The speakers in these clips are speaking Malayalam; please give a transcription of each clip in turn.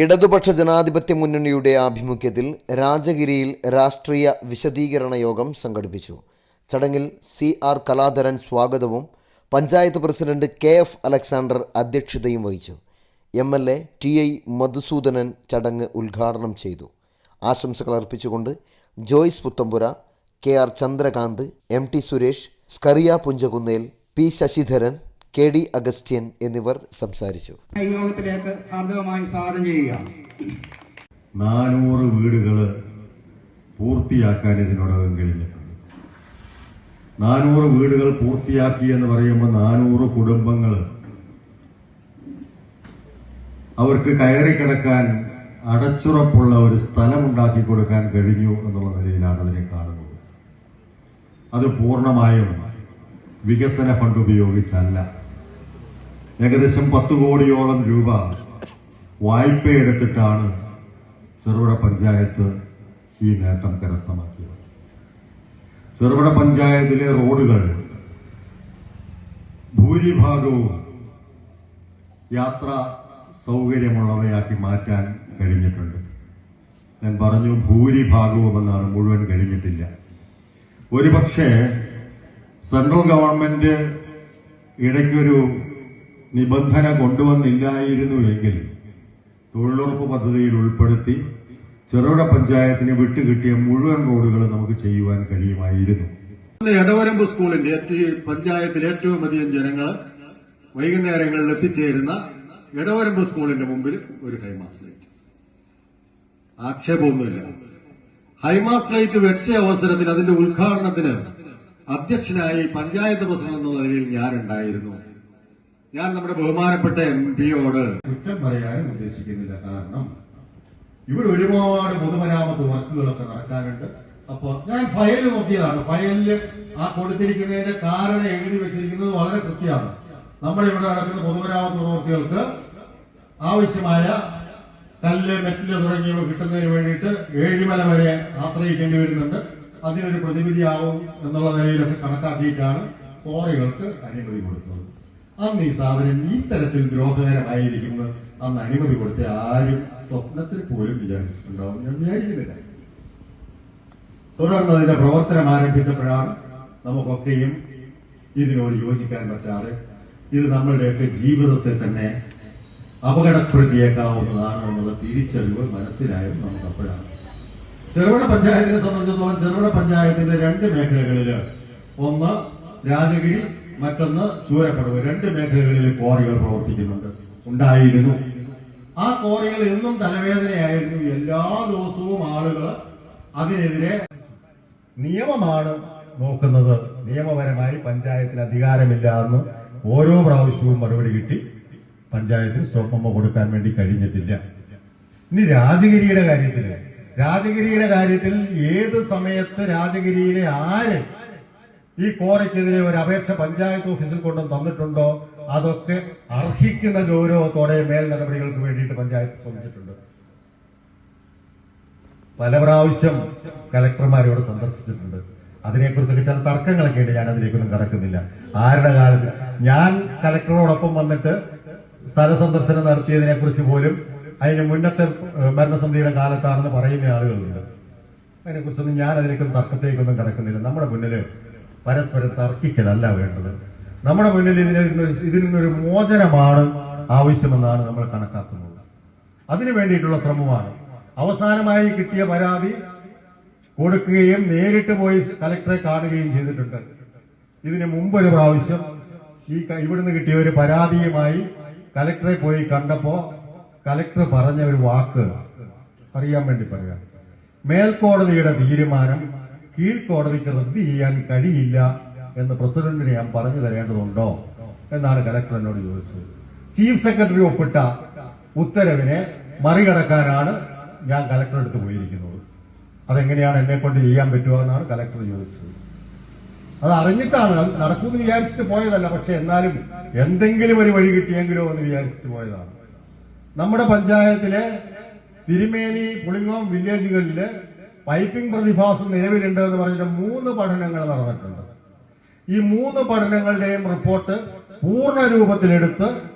ഇടതുപക്ഷ ജനാധിപത്യ മുന്നണിയുടെ ആഭിമുഖ്യത്തിൽ രാജഗിരിയിൽ രാഷ്ട്രീയ വിശദീകരണ യോഗം സംഘടിപ്പിച്ചു. ചടങ്ങിൽ CR കലാധരൻ സ്വാഗതവും പഞ്ചായത്ത് പ്രസിഡന്റ് KF അലക്സാണ്ടർ അധ്യക്ഷതയും വഹിച്ചു. MLA TI മധുസൂദനൻ ചടങ്ങ് ഉദ്ഘാടനം ചെയ്തു. ആശംസകൾ അർപ്പിച്ചുകൊണ്ട് Joyce Puthampura, KR Chandrakanth, MT Suresh, Skaria Punchakunnel, P Sasidharan, KD Augustine എന്നിവർ സംസാരിച്ചു. യോഗത്തിലേക്ക് ഹാർദവമായി സ്വാഗതം ചെയ്യുക. 400 വീടുകൾ പൂർത്തിയാക്കാൻ ഇതിനോടകം കഴിഞ്ഞിട്ടുണ്ട്. 400 വീടുകൾ പൂർത്തിയാക്കി എന്ന് പറയുമ്പോൾ 400 കുടുംബങ്ങൾ അവർക്ക് കയറി കിടക്കാൻ അടച്ചുറപ്പുള്ള ഒരു സ്ഥലം ഉണ്ടാക്കി കൊടുക്കാൻ കഴിഞ്ഞു എന്നുള്ള നിലയിലാണ് അതിനെ കാണുന്നത്. അത് പൂർണ്ണമായും വികസന ഫണ്ട് ഉപയോഗിച്ചല്ല. ഏകദേശം 10 കോടിയോളം രൂപ വായ്പ എടുത്തിട്ടാണ് ചെറുപുഴ പഞ്ചായത്ത് ഈ നേട്ടം കരസ്ഥമാക്കിയത്. ചെറുപുഴ പഞ്ചായത്തിലെ റോഡുകൾ ഭൂരിഭാഗവും യാത്രാ സൗകര്യമുള്ളവയാക്കി മാറ്റാൻ കഴിഞ്ഞിട്ടുണ്ട്. ഞാൻ പറഞ്ഞു ഭൂരിഭാഗവും എന്നാണ്, മുഴുവൻ കഴിഞ്ഞിട്ടില്ല. ഒരുപക്ഷെ സെൻട്രൽ ഗവൺമെന്റ് ഇടയ്ക്കൊരു നിബന്ധന കൊണ്ടുവന്നില്ലായിരുന്നു എങ്കിൽ തൊഴിലുറപ്പ് പദ്ധതിയിൽ ഉൾപ്പെടുത്തി ചെറുപുഴ പഞ്ചായത്തിന് വിട്ടുകിട്ടിയ മുഴുവൻ റോഡുകൾ നമുക്ക് ചെയ്യുവാൻ കഴിയുമായിരുന്നു. എടവരമ്പ് സ്കൂളിന്റെ പഞ്ചായത്തിൽ ഏറ്റവും അധികം ജനങ്ങൾ വൈകുന്നേരങ്ങളിൽ എത്തിച്ചേരുന്ന എടവരമ്പ് സ്കൂളിന്റെ മുമ്പിൽ ഒരു ഹൈമാസ് ലൈറ്റ്, ആക്ഷേപമൊന്നുമില്ല. ഹൈമാസ് ലൈറ്റ് വെച്ച അവസരത്തിൽ അതിന്റെ ഉദ്ഘാടനത്തിന് അധ്യക്ഷനായി പഞ്ചായത്ത് പ്രസിഡന്റ് എന്ന നിലയിൽ ഞാനുണ്ടായിരുന്നു. ഞാൻ നമ്മുടെ ബഹുമാനപ്പെട്ട MP-യോട് കുറ്റം പറയാനും ഉദ്ദേശിക്കുന്നില്ല. കാരണം ഇവിടെ ഒരുപാട് പൊതുമരാമത്ത് വർക്കുകളൊക്കെ നടക്കാനുണ്ട്. അപ്പൊ ഞാൻ ഫയൽ നോക്കിയതാണ്. ഫയലില് ആ കൊടുത്തിരിക്കുന്നതിന്റെ കാരണം എഴുതി വെച്ചിരിക്കുന്നത് വളരെ കൃത്യമാണ്. നമ്മളിവിടെ നടക്കുന്ന പൊതുമരാമത്ത് പ്രവൃത്തികൾക്ക് ആവശ്യമായ കല്ല്, മെറ്റല് തുടങ്ങിയവ കിട്ടുന്നതിന് വേണ്ടിയിട്ട് ഏഴിമല വരെ ആശ്രയിക്കേണ്ടി വരുന്നുണ്ട്. അതിനൊരു പ്രതിവിധിയാവും എന്നുള്ള നിലയിലൊക്കെ കണക്കാക്കിയിട്ടാണ് ക്വാറികൾക്ക് അനുമതി കൊടുത്തത്. അന്ന് ഈ സാധനം ഈ തരത്തിൽ ദ്രോഹകരമായിരിക്കുന്നു അന്ന് അനുമതി കൊടുത്ത ആരും സ്വപ്നത്തിൽ പോലും വിചാരിച്ചിട്ടുണ്ടാവും. ഞാൻ വിചാരിക്കുന്നില്ല. തുടർന്ന് അതിന്റെ പ്രവർത്തനം ആരംഭിച്ചപ്പോഴാണ് നമുക്കൊക്കെയും ഇതിനോട് യോജിക്കാൻ പറ്റാതെ ഇത് നമ്മളുടെയൊക്കെ ജീവിതത്തെ തന്നെ അപകടപ്പെടുത്തിയേക്കാവുന്നതാണ് എന്നുള്ള തിരിച്ചറിവ് മനസ്സിലായത് നമുക്ക് അപ്പോഴാണ്. ചെറുപുഴ പഞ്ചായത്തിനെ സംബന്ധിച്ചിടത്തോളം ചെറുപുഴ പഞ്ചായത്തിന്റെ 2 മേഖലകളില്, ഒന്ന് രാജഗിരി, മറ്റൊന്ന് ചൂരപ്പടവ്, 2 മേഖലകളിൽ ക്വാറികൾ പ്രവർത്തിക്കുന്നുണ്ട്, ഉണ്ടായിരുന്നു. ആ ക്വാറികൾ എന്നും തലവേദനയായിരുന്നു. എല്ലാ ദിവസവും ആളുകൾ അതിനെതിരെ നിയമമാണ് നോക്കുന്നത്. നിയമപരമായി പഞ്ചായത്തിന് അധികാരമില്ല എന്ന് ഓരോ പ്രാവശ്യവും മറുപടി കിട്ടി പഞ്ചായത്തിന് സ്റ്റോപ്പ് മെമ്മോ കൊടുക്കാൻ വേണ്ടി കഴിഞ്ഞിട്ടില്ല. ഇനി രാജഗിരിയുടെ കാര്യത്തിൽ ഏത് സമയത്ത് രാജഗിരിയിലെ ആര് ഈ ക്വാറിക്കെതിരെ ഒരു അപേക്ഷ പഞ്ചായത്ത് ഓഫീസിൽ കൊണ്ടും തന്നിട്ടുണ്ടോ അതൊക്കെ അർഹിക്കുന്ന ഗൗരവത്തോടെ മേൽ നടപടികൾക്ക് വേണ്ടിയിട്ട് പഞ്ചായത്ത് ശ്രമിച്ചിട്ടുണ്ട്. പല പ്രാവശ്യം കലക്ടർമാരോട് സന്ദർശിച്ചിട്ടുണ്ട്. അതിനെക്കുറിച്ചൊക്കെ ചില തർക്കങ്ങളൊക്കെ ഉണ്ട്. ഞാൻ അതിലേക്കൊന്നും കടക്കുന്നില്ല. ആരുടെ കാലത്ത് ഞാൻ കലക്ടറോടൊപ്പം വന്നിട്ട് സ്ഥല സന്ദർശനം നടത്തിയതിനെ കുറിച്ച് പോലും അതിന് മുന്നത്തെ ഭരണസമിതിയുടെ കാലത്താണെന്ന് പറയുന്ന ആളുകളുണ്ട്. അതിനെക്കുറിച്ചൊന്നും ഞാൻ അതിലേക്കൊന്നും തർക്കത്തേക്കൊന്നും കടക്കുന്നില്ല. നമ്മുടെ മുന്നിൽ പരസ്പരം തർക്കിക്കലല്ല വേണ്ടത്. നമ്മുടെ മുന്നിൽ ഇതിൽ നിന്നൊരു മോചനമാണ് ആവശ്യമെന്നാണ് നമ്മൾ കണക്കാക്കുന്നത്. അതിനു വേണ്ടിയിട്ടുള്ള ശ്രമമാണ്. അവസാനമായി കിട്ടിയ പരാതി കൊടുക്കുകയും നേരിട്ട് പോയി കലക്ടറെ കാണുകയും ചെയ്തിട്ടുണ്ട്. ഇതിന് മുമ്പൊരു പ്രാവശ്യം ഇവിടുന്ന് കിട്ടിയ ഒരു പരാതിയുമായി കലക്ടറെ പോയി കണ്ടപ്പോ കലക്ടർ പറഞ്ഞ ഒരു വാക്ക് അറിയാൻ വേണ്ടി പറയാം. മേൽക്കോടതിയുടെ തീരുമാനം കീഴ്ക്കോടതിക്ക് റദ്ദ് ചെയ്യാൻ കഴിയില്ല എന്ന് പ്രസിഡന്റിന് ഞാൻ പറഞ്ഞു തരേണ്ടതുണ്ടോ എന്നാണ് കലക്ടർ എന്നോട് ചോദിച്ചത്. ചീഫ് സെക്രട്ടറി ഒപ്പിട്ട ഉത്തരവിനെ മറികടക്കാനാണ് ഞാൻ കലക്ടറെ അടുത്ത് പോയിരിക്കുന്നത്. അതെങ്ങനെയാണ് എന്നെ കൊണ്ട് ചെയ്യാൻ പറ്റുക എന്നാണ് കലക്ടർ ചോദിച്ചത്. അത് അറിഞ്ഞിട്ടാണ്, അത് നടക്കുമെന്ന് വിചാരിച്ചിട്ട് പോയതല്ല. പക്ഷെ എന്നാലും എന്തെങ്കിലും ഒരു വഴി കിട്ടിയെങ്കിലോ എന്ന് വിചാരിച്ചിട്ട് പോയതാണ്. നമ്മുടെ പഞ്ചായത്തിലെ തിരുമേനി, പുളിങ്ങോം വില്ലേജുകളില് പൈപ്പിംഗ് പ്രതിഭാസം നിലവിലുണ്ട് എന്ന് പറഞ്ഞിട്ട് 3 പഠനങ്ങൾ നടന്നിട്ടുണ്ട്. ഈ 3 പഠനങ്ങളുടെയും റിപ്പോർട്ട് പൂർണ്ണ രൂപത്തിലെടുത്ത്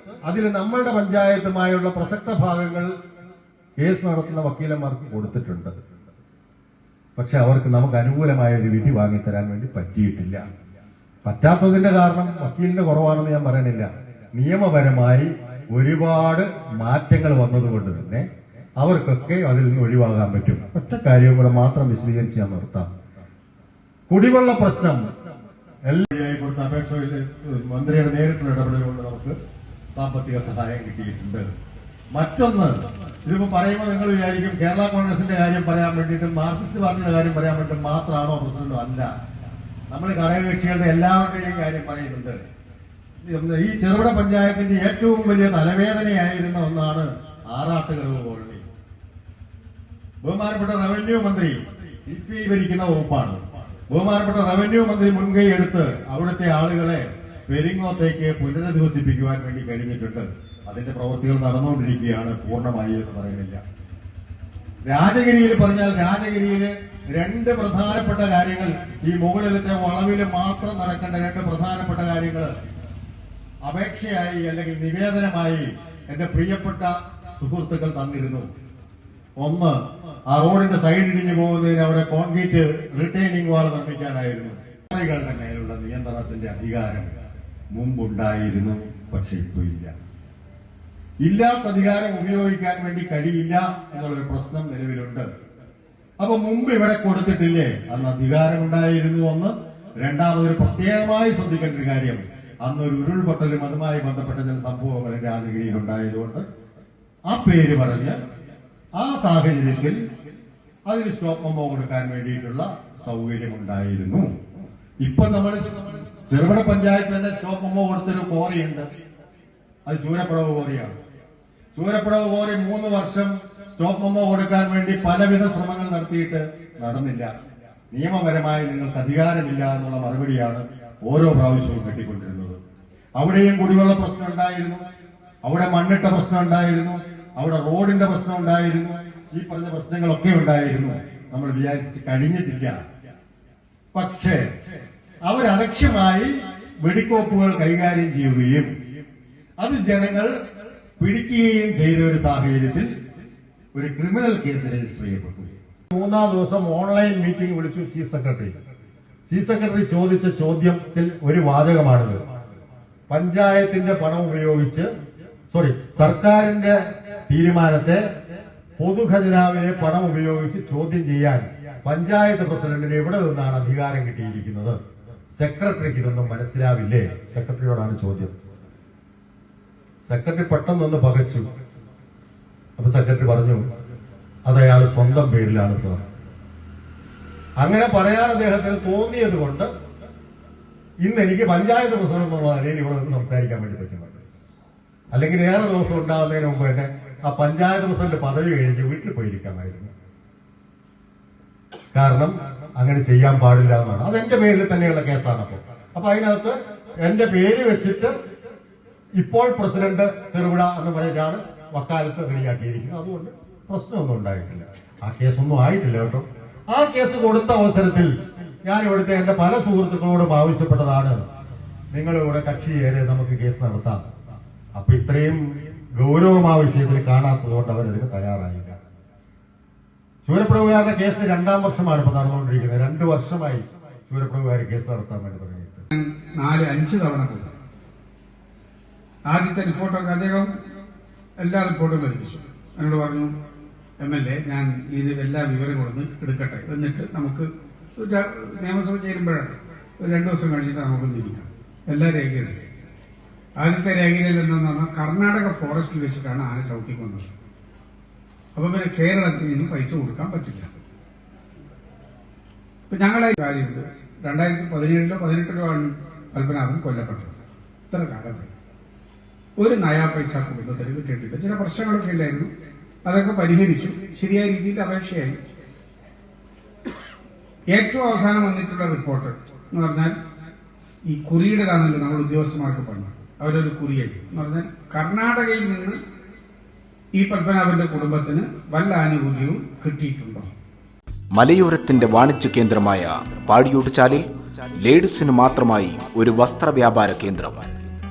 അതിൽ നമ്മളുടെ പഞ്ചായത്തുമായുള്ള പ്രസക്ത ഭാഗങ്ങൾ കേസ് നടത്തുന്ന വക്കീലന്മാർക്ക് കൊടുത്തിട്ടുണ്ട്. പക്ഷെ അവർക്ക് നമുക്ക് അനുകൂലമായ ഒരു വിധി വാങ്ങിത്തരാൻ വേണ്ടി പറ്റിയിട്ടില്ല. പറ്റാത്തതിന്റെ കാരണം വക്കീലിന്റെ കുറവാണെന്ന് ഞാൻ പറയണില്ല. നിയമപരമായി ഒരുപാട് മാറ്റങ്ങൾ വന്നതുകൊണ്ട് തന്നെ അവർക്കൊക്കെ അതിൽ നിന്ന് ഒഴിവാകാൻ പറ്റും. ഒറ്റ കാര്യവും കൂടെ മാത്രം വിശദീകരിച്ച് ഞാൻ നിർത്താം. കുടിവെള്ള പ്രശ്നം എല്ലാവരെയായി കൊടുത്ത അപേക്ഷയിൽ മന്ത്രിയുടെ നേരിട്ടുള്ള ഇടപെടലുകൊണ്ട് നമുക്ക് സാമ്പത്തിക സഹായം കിട്ടിയിട്ടുണ്ട്. മറ്റൊന്ന്, ഇതിപ്പോ പറയുമ്പോൾ നിങ്ങൾ വിചാരിക്കും കേരള കോൺഗ്രസിന്റെ കാര്യം പറയാൻ വേണ്ടിയിട്ടും മാർക്സിസ്റ്റ് പാർട്ടിയുടെ കാര്യം പറയാൻ വേണ്ടിയിട്ടും മാത്രമാണോ പ്രസിഡന്റ്? അല്ല, നമ്മൾ ഘടകകക്ഷികളുടെ എല്ലാവരുടെയും കാര്യം പറയുന്നുണ്ട്. ഈ ചെറുപുഴ പഞ്ചായത്തിന്റെ ഏറ്റവും വലിയ തലവേദനയായിരുന്ന ഒന്നാണ് ആറാട്ടുകടവ് കോളനി. ബഹുമാനപ്പെട്ട റവന്യൂ മന്ത്രി, CPI ഭരിക്കുന്ന വകുപ്പാണ്, ബഹുമാനപ്പെട്ട റവന്യൂ മന്ത്രി മുൻകൈ എടുത്ത് അവിടുത്തെ ആളുകളെ പെരിങ്ങോത്തേക്ക് പുനരധിവസിപ്പിക്കുവാൻ വേണ്ടി കഴിഞ്ഞിട്ടുണ്ട്. അതിന്റെ പ്രവൃത്തികൾ നടന്നുകൊണ്ടിരിക്കുകയാണ്, പൂർണ്ണമായി എന്ന് പറയുന്നില്ല. രാജഗിരിയിൽ പറഞ്ഞാൽ രാജഗിരിയില് രണ്ട് പ്രധാനപ്പെട്ട കാര്യങ്ങൾ, ഈ മുകളിലത്തെ വളവില് മാത്രം നടക്കേണ്ട രണ്ട് പ്രധാനപ്പെട്ട കാര്യങ്ങൾ അപേക്ഷയായി അല്ലെങ്കിൽ നിവേദനമായി എന്റെ പ്രിയപ്പെട്ട സുഹൃത്തുക്കൾ തന്നിരുന്നു. ഒന്ന്, ആ റോഡിന്റെ സൈഡ് ഇടിഞ്ഞു പോകുന്നതിന് അവിടെ കോൺക്രീറ്റ് റിട്ടൈനിങ് വാൾ നിർമ്മിക്കാനായിരുന്നു. കളുടെ മേലുള്ള നിയന്ത്രണത്തിന്റെ അധികാരം മുമ്പുണ്ടായിരുന്നു, പക്ഷെ ഇപ്പോൾ ഇല്ല. ഇല്ലാത്ത അധികാരം ഉപയോഗിക്കാൻ വേണ്ടി കഴിയില്ല എന്നുള്ളൊരു പ്രശ്നം നിലവിലുണ്ട്. അപ്പൊ മുമ്പ് ഇവിടെ കൊടുത്തിട്ടില്ലേ? അന്ന് അധികാരം ഉണ്ടായിരുന്നു. ഒന്ന്. രണ്ടാമതൊരു പ്രത്യേകമായി ശ്രദ്ധിക്കേണ്ട ഒരു കാര്യം, അന്നൊരു ഉരുൾപൊട്ടലും അതുമായി ബന്ധപ്പെട്ട ചില സംഭവങ്ങൾ രാജഗിരിയിൽ ഉണ്ടായതുകൊണ്ട് ആ പേര് പറഞ്ഞ് ആ സാഹചര്യത്തിൽ അതിന് സ്റ്റോപ്പ് മെമ്മോ കൊടുക്കാൻ വേണ്ടിയിട്ടുള്ള സൗകര്യം ഉണ്ടായിരുന്നു. ഇപ്പൊ നമ്മൾ ചെറുപുഴ പഞ്ചായത്ത് തന്നെ സ്റ്റോപ്പ് മെമ്മോ കൊടുത്തൊരു കോറിയുണ്ട്, അത് ചൂരപ്പടവ് കോറിയാണ്. ചൂരപ്പടവ് കോറി 3 വർഷം സ്റ്റോപ്പ് മെമ്മോ കൊടുക്കാൻ വേണ്ടി പലവിധ ശ്രമങ്ങൾ നടത്തിയിട്ട് നടന്നില്ല. നിയമപരമായി നിങ്ങൾക്ക് അധികാരമില്ല എന്നുള്ള മറുപടിയാണ് ഓരോ പ്രാവശ്യവും കെട്ടിക്കൊണ്ടിരുന്നത്. അവിടെയും കുടിവെള്ള പ്രശ്നം ഉണ്ടായിരുന്നു, അവിടെ മണ്ണിട്ട പ്രശ്നം ഉണ്ടായിരുന്നു, അവിടെ റോഡിന്റെ പ്രശ്നം ഉണ്ടായിരുന്നു, ഈ പറഞ്ഞ പ്രശ്നങ്ങളൊക്കെ ഉണ്ടായിരുന്നു. നമ്മൾ വിചാരിച്ചിട്ട് കഴിഞ്ഞിട്ടില്ല. പക്ഷേ അവരലക്ഷ്യമായി വെടിക്കോപ്പുകൾ കൈകാര്യം ചെയ്യുകയും അത് ജനങ്ങൾ പിടിക്കുകയും ചെയ്ത ഒരു സാഹചര്യത്തിൽ ഒരു ക്രിമിനൽ കേസ് രജിസ്റ്റർ ചെയ്യപ്പെട്ടു. 3-ാം ദിവസം ഓൺലൈൻ മീറ്റിംഗ് വിളിച്ചു ചീഫ് സെക്രട്ടറി. ചീഫ് സെക്രട്ടറി ചോദിച്ച ചോദ്യത്തിൽ ഒരു വാചകമാണിത്: പഞ്ചായത്തിന്റെ പണം ഉപയോഗിച്ച് സർക്കാരിന്റെ തീരുമാനത്തെ പൊതുഖജനാവിലെ പണം ഉപയോഗിച്ച് ചോദ്യം ചെയ്യാൻ പഞ്ചായത്ത് പ്രസിഡന്റിന് എവിടെ നിന്നാണ് അധികാരം കിട്ടിയിരിക്കുന്നത്? സെക്രട്ടറിക്ക് ഇതൊന്നും മനസ്സിലാവില്ലേ? സെക്രട്ടറിയോടാണ് ചോദ്യം. സെക്രട്ടറി പെട്ടെന്നൊന്ന് പകച്ചു. അപ്പൊ സെക്രട്ടറി പറഞ്ഞു, അത് അയാൾ സ്വന്തം പേരിലാണ് സാർ. അങ്ങനെ പറയാൻ അദ്ദേഹത്തിന് തോന്നിയത് കൊണ്ട് ഇന്ന് എനിക്ക് പഞ്ചായത്ത് പ്രസിഡന്റ് എന്നുള്ള നിലയിൽ ഇവിടെ നിന്ന് സംസാരിക്കാൻ വേണ്ടി പറ്റുന്നുണ്ട്. അല്ലെങ്കിൽ ഏറെ ദിവസം ഉണ്ടാകുന്നതിന് മുമ്പ് തന്നെ ആ പഞ്ചായത്ത് പ്രസിഡന്റ് പദവി കഴിഞ്ഞ് വീട്ടിൽ പോയിരിക്കാമായിരുന്നു. കാരണം അങ്ങനെ ചെയ്യാൻ പാടില്ല എന്നാണ്. അതെന്റെ പേരിൽ തന്നെയുള്ള കേസാണ്. അപ്പൊ അതിനകത്ത് എന്റെ പേര് വെച്ചിട്ട് ഇപ്പോൾ പ്രസിഡന്റ് ചെറുപുഴ എന്ന് പറഞ്ഞിട്ടാണ് വക്കാലത്ത് റെഡിയാക്കിയിരിക്കുന്നത്. അതുകൊണ്ട് പ്രശ്നമൊന്നും ഉണ്ടായിട്ടില്ല. ആ കേസൊന്നും ആയിട്ടില്ല കേട്ടോ. ആ കേസ് കൊടുത്ത അവസരത്തിൽ ഞാൻ ഇവിടുത്തെ എന്റെ പല സുഹൃത്തുക്കളോടും ആവശ്യപ്പെട്ടതാണ്, നിങ്ങളിവിടെ കക്ഷി ചേരെ നമുക്ക് കേസ് നടത്താം. അപ്പൊ ഇത്രയും ഗൗരവം ആ വിഷയത്തിൽ കാണാത്തത് കൊണ്ട് അവരതിന് തയ്യാറായില്ല. ചൂരപ്പടവുകാരുടെ കേസ് 2-ാം വർഷമാണ് ഇപ്പൊ നടന്നുകൊണ്ടിരിക്കുന്നത്. 2 വർഷമായി ചൂരപ്പടവുകാർ കേസ് നടത്താൻ വേണ്ടി തുടങ്ങിയിട്ട് 4-5 തവണ പോയി. ആദ്യത്തെ റിപ്പോർട്ടൊക്കെ അദ്ദേഹം എല്ലാ റിപ്പോർട്ടും വരുത്തിച്ചു. എന്നോട് പറഞ്ഞു, MLA ഞാൻ ഇത് എല്ലാ വിവരങ്ങളും എടുക്കട്ടെ, എന്നിട്ട് നമുക്ക് നിയമസഭ ചേരുമ്പോഴാണ് 2 ദിവസം കഴിഞ്ഞിട്ട് നമുക്ക് തിരിക്കാം. എല്ലാ രേഖകളും ആദ്യത്തെ രേഖയിൽ എന്താണെന്ന് പറഞ്ഞാൽ കർണാടക ഫോറസ്റ്റിൽ വെച്ചിട്ടാണ് ആന ചവിട്ടിക്ക് വന്നത്. അപ്പൊ പിന്നെ കേരളത്തിൽ നിന്ന് പൈസ കൊടുക്കാൻ പറ്റില്ല. ഇപ്പൊ ഞങ്ങളെ കാര്യമുണ്ട്. 2017-ലോ 18-ലോ ആണ് പത്മനാഭൻ കൊല്ലപ്പെട്ടത്. ഇത്ര കാലമായി ഒരു നയാ പൈസ കുടുംബത്തിന് കിട്ടിയിട്ടില്ല. ചില പ്രശ്നങ്ങളൊക്കെ ഇല്ലായിരുന്നു, അതൊക്കെ പരിഹരിച്ചു. ശരിയായ രീതിയിൽ അപേക്ഷയായി. ഏറ്റവും അവസാനം വന്നിട്ടുള്ള റിപ്പോർട്ട് എന്ന് പറഞ്ഞാൽ ഈ കുറിയുടേതാണല്ലോ നമ്മൾ ഉദ്യോഗസ്ഥന്മാർക്ക് പറഞ്ഞു. അവരൊരു കുറിയടി എന്ന് പറഞ്ഞാൽ കർണാടകയിൽ നിന്ന് ഈ പത്മനാഭന്റെ കുടുംബത്തിന് വല്ല ആനുകൂല്യവും കിട്ടിയിട്ടുണ്ടോ? മലയോരത്തിന്റെ വാണിജ്യ കേന്ദ്രമായ പാടിയോട് ചാലിൽ ലേഡീസിന് മാത്രമായി ഒരു വസ്ത്ര വ്യാപാര കേന്ദ്രം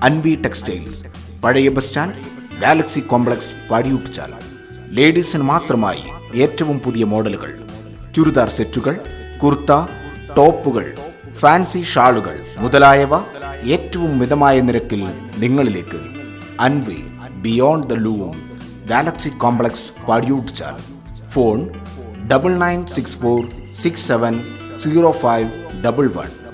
അൻവി ടെക്സ്റ്റൈൽസ്, പഴയ ബസ് സ്റ്റാൻഡ്, ഗാലക്സി കോംപ്ലക്സ്, പാടിയോട് ചാൽ. ലേഡീസിന് മാത്രമായി ഏറ്റവും പുതിയ മോഡലുകൾ, ചുരിദാർ സെറ്റുകൾ, കുർത്ത, ടോപ്പുകൾ, ഫാൻസി ഷാളുകൾ മുതലായവ ഏറ്റവും മിതമായ നിരക്കിൽ നിങ്ങളിലേക്ക്. Anvay beyond the loom, galaxy complex, Padiyottuchal. Phone 9964670511.